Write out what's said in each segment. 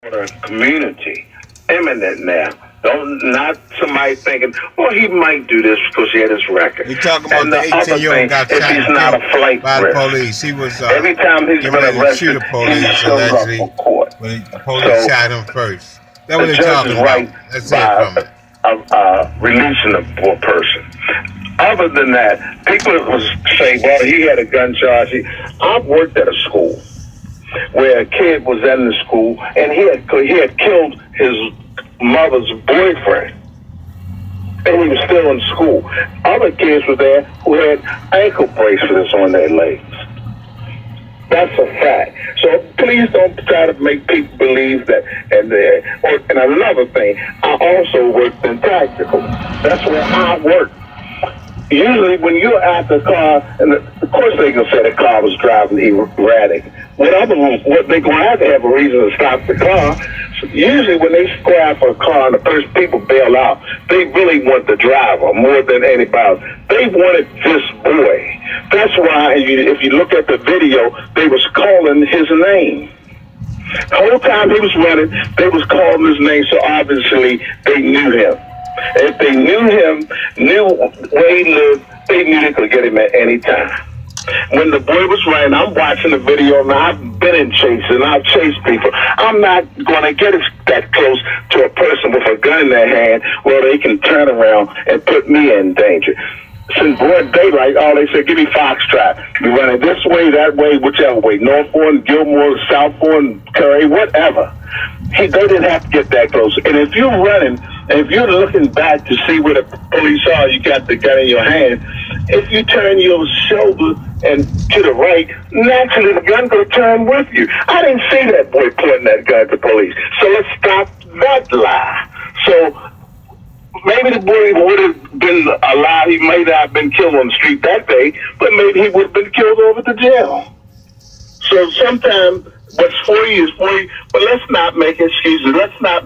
The community, eminent now. Don't not somebody thinking, well, he might do this because he had his record. You talking about And the the other 18-year-old thing, got if shot he's and not a killed flight by the risk, police. He was every time he's getting been ready to shoot arrested, the he police shows up allegedly for court. when the police So shot him first. That's what the they're judge is talking right about. Let's hear from it. by releasing a poor person. Other than that, people will say, well, he had a gun charge. I've worked at a school where a kid was in the school and he had killed his mother's boyfriend, and he was still in school. Other kids were there who had ankle bracelets on their legs. That's a fact. So please don't try to make people believe that. And another thing, I also worked in practical. That's where I worked. Usually when you're at the car, and of course they can say the car was driving erratic. What they going to have a reason to stop the car. So usually when they go after a car and the first people bail out, they really want the driver more than anybody else. They wanted this boy. That's why if you look at the video, they was calling his name. The whole time he was running, they was calling his name, so obviously they knew him. If they knew him, knew where he lived, they knew they could get him at any time. When the boy was running, I'm watching the video, and I've been in chases, I've chased people. I'm not going to get that close to a person with a gun in their hand where they can turn around and put me in danger. Since broad daylight, all they said, give me Foxtrot. You're running this way, that way, whichever way. North Fork, Gilmore, South Fork, Curry, whatever. They didn't have to get that close. And if you're running, and if you're looking back to see where the police are, you got the gun in your hand. If you turn your shoulder and to the right, naturally the gun going to turn with you. I didn't see that boy pointing that gun at the police. So let's stop that lie. So maybe the boy would have been alive. He may not have been killed on the street that day, but maybe he would have been killed over the jail. So sometimes what's for you is for you, but let's not make excuses. Let's not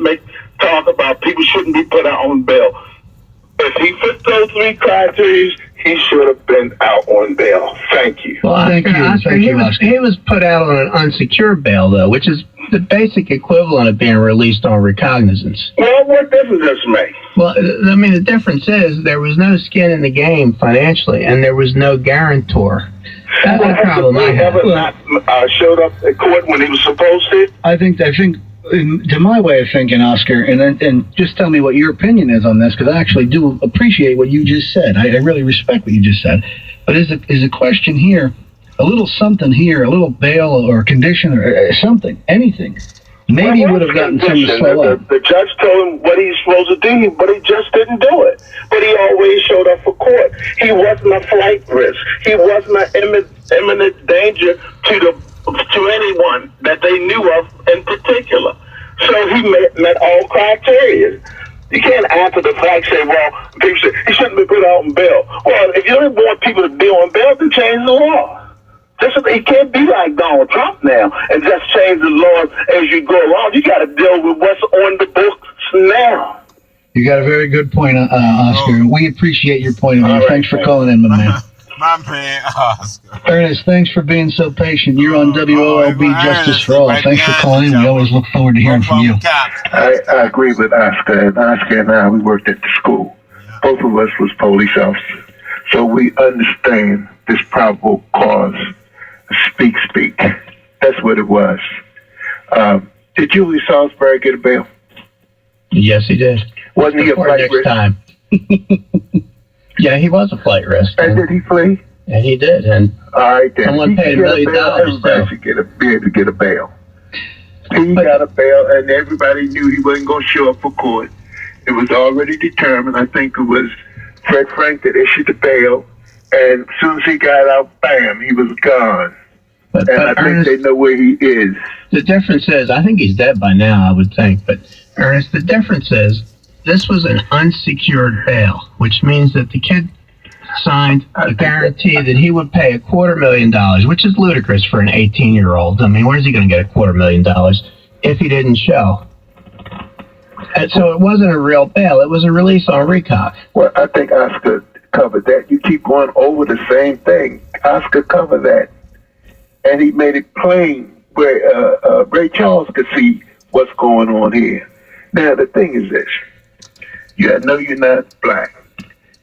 talk about people shouldn't be put out on bail. If he fit those three criteria, he should have been out on bail. Thank you. Well, Thank you, Oscar. He was put out on an unsecured bail, though, which is the basic equivalent of being released on recognizance. Well, what difference does it make? Well, I mean, the difference is there was no skin in the game financially, and there was no guarantor. That's the problem I have. Ever not showed up at court when he was supposed to? I think, to my way of thinking, Oscar, and just tell me what your opinion is on this, because I actually do appreciate what you just said. I really respect what you just said. But is a question here, a little something here, a little bail or condition or something, anything, maybe would have gotten some to slow up. The judge told him what he's supposed to do, but he just didn't do it. But he always showed up for court. He wasn't a flight risk. He wasn't an imminent danger to anyone that they knew of in particular. So he met all criteria. You can't after the fact say, well, people say he shouldn't be put out on bail. Well, if you don't want people to be on bail, then change the law. He can't be like Donald Trump now and just change the law as you go along. You got to deal with what's on the books now. You got a very good point, Oscar. We appreciate your point of view. Right, thanks for calling in, my man. My man, Oscar. Ernest, thanks for being so patient. You're on WOLB Justice for All. Thanks for calling in. We always look forward to hearing from you. I agree with Oscar. And Oscar and I, we worked at the school. Both of us was police officers. So we understand this probable cause. Speak. That's what it was. Did Julius Salisbury get a bail? Yes, he did. Wasn't he a flight risk? Time. Yeah, he was a flight risk. And did he flee? And he did. And all right, then. someone paid $1 million. Everybody should be able to get a bail. He got a bail, and everybody knew he wasn't going to show up for court. It was already determined. I think it was Fred Frank that issued the bail, and as soon as he got out, bam, he was gone. But I Ernest, think they know where he is. The difference is, I think he's dead by now, I would think. But Ernest, the difference is, this was an unsecured bail, which means that the kid signed a guarantee that he would pay $250,000, which is ludicrous for an 18-year-old. I mean, where's he going to get $250,000 if he didn't show? And so it wasn't a real bail. It was a release on recog. Well, I think Oscar covered that. You keep going over the same thing. Oscar covered that. And he made it plain where Ray Charles could see what's going on here. Now, the thing is this. I know you're not black.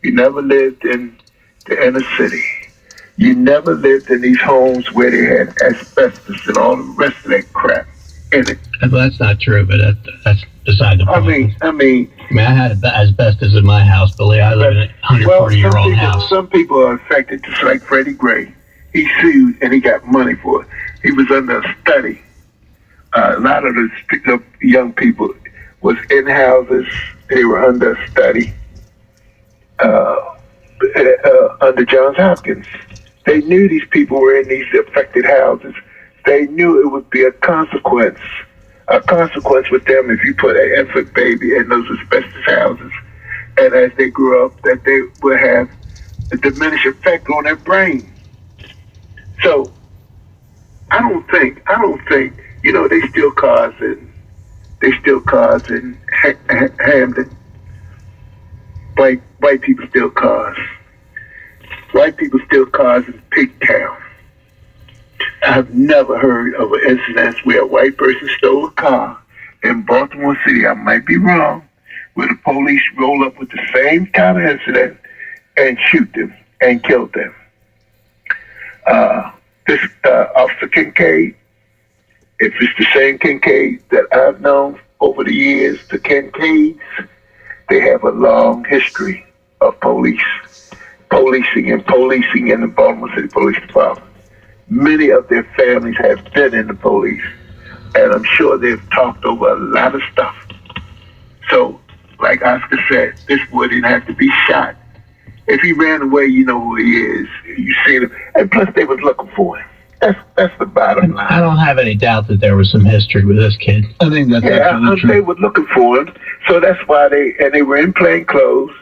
You never lived in the inner city. You never lived in these homes where they had asbestos and all the rest of that crap in it. Well, that's not true, but that's beside the point. I mean, I had asbestos in my house, Billy. I live in a 140-year-old house. Some people are affected, just like Freddie Gray. He sued and he got money for it. He was under a study. A lot of the young people was in houses. They were under a study under Johns Hopkins. They knew these people were in these affected houses. They knew it would be a consequence with them if you put an infant baby in those asbestos houses. And as they grew up, that they would have a diminished effect on their brain. So I don't think, they still cars in Hamden. White people steal cars. White people steal cars in Pigtown. I've never heard of an incident where a white person stole a car in Baltimore City. I might be wrong, where the police roll up with the same kind of incident and shoot them and kill them. This Officer Kincaid, if it's the same Kincaid that I've known over the years, the Kincaids, they have a long history of policing in the Baltimore City Police Department. Many of their families have been in the police, and I'm sure they've talked over a lot of stuff. So, like Oscar said, this boy didn't have to be shot. If he ran away, you know who he is. You seen him, and plus they was looking for him. That's the bottom line. I don't have any doubt that there was some history with this kid. I think that's absolutely true. They were looking for him, so that's why they were in plain clothes,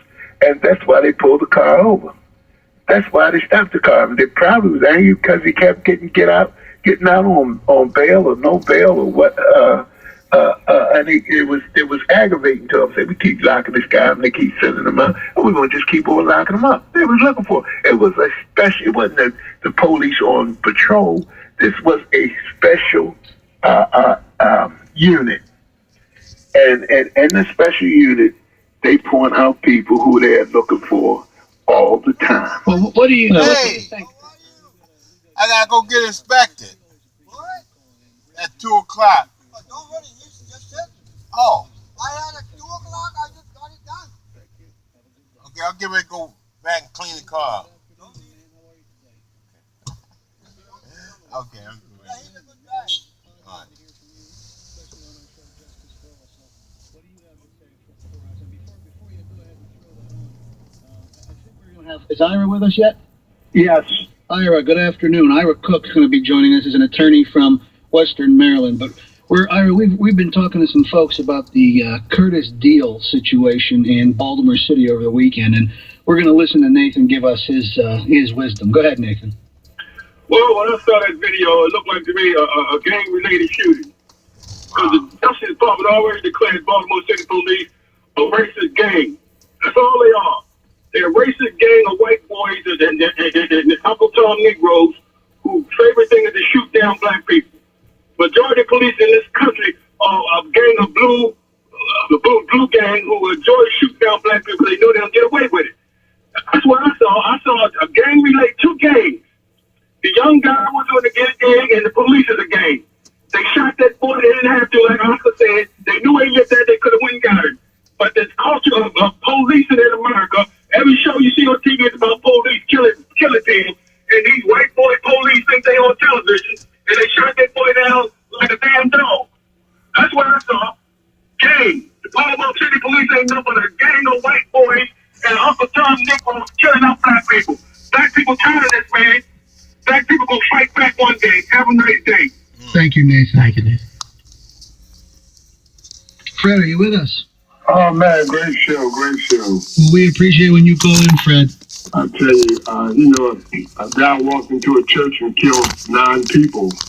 and that's why they pulled the car over. That's why they stopped the car. They probably was angry because he kept getting out on bail or no bail or what. And it was aggravating to them. Say, we keep locking this guy up and they keep sending him out, and we're gonna just keep on locking him up. They was looking for it. It was a special. It wasn't the police on patrol. This was a special unit, and in the special unit, they point out people who they're looking for all the time. Well, what do you know? Hey, I gotta go get inspected. At 2 o'clock. Don't worry, just said. Oh, I had at 2 o'clock, I just got it done. okay. I'll get ready to go back and clean the car. Okay, I'm good. Yeah, he's a good guy. All right. Is Ira with us yet? Yes. Ira, good afternoon. Ira Cook's going to be joining us as an attorney from Western Maryland. But Ira, we've been talking to some folks about the Curtis Deal situation in Baltimore City over the weekend, and we're going to listen to Nathan give us his wisdom. Go ahead, Nathan. Well, when I saw that video, it looked like to me a gang-related shooting. Because the Justice Department already declared Baltimore City Police a racist gang. That's all they are. They're a racist gang of white boys and Uncle Tom Negroes whose favorite thing is to shoot down black people. Majority of police in this country are a gang of the blue gang who enjoy shooting down black people. They know they'll get away with it. That's what I saw. I saw a gang relate two gangs. The young guy was on the gang and the police is a gang. They shot that boy. They didn't have to, like Oscar said. They knew he lived there. They could have went and got him. But this culture of policing in America, every show you see on TV is about police killing people. And these white boy police think they on television. And they shot that boy down like a damn dog. That's what I saw. Gang. The Baltimore City Police ain't nothing but a gang of white boys and Uncle Tom Negroes killing out black people. Black people tired of this, man. Black people gonna fight back one day. Have a nice day. Thank you, Nathan. Thank you, Nathan. Fred, are you with us? Oh man, great show. Well, we appreciate when you call in, Fred. I tell you, a guy walked into a church and killed 9 people.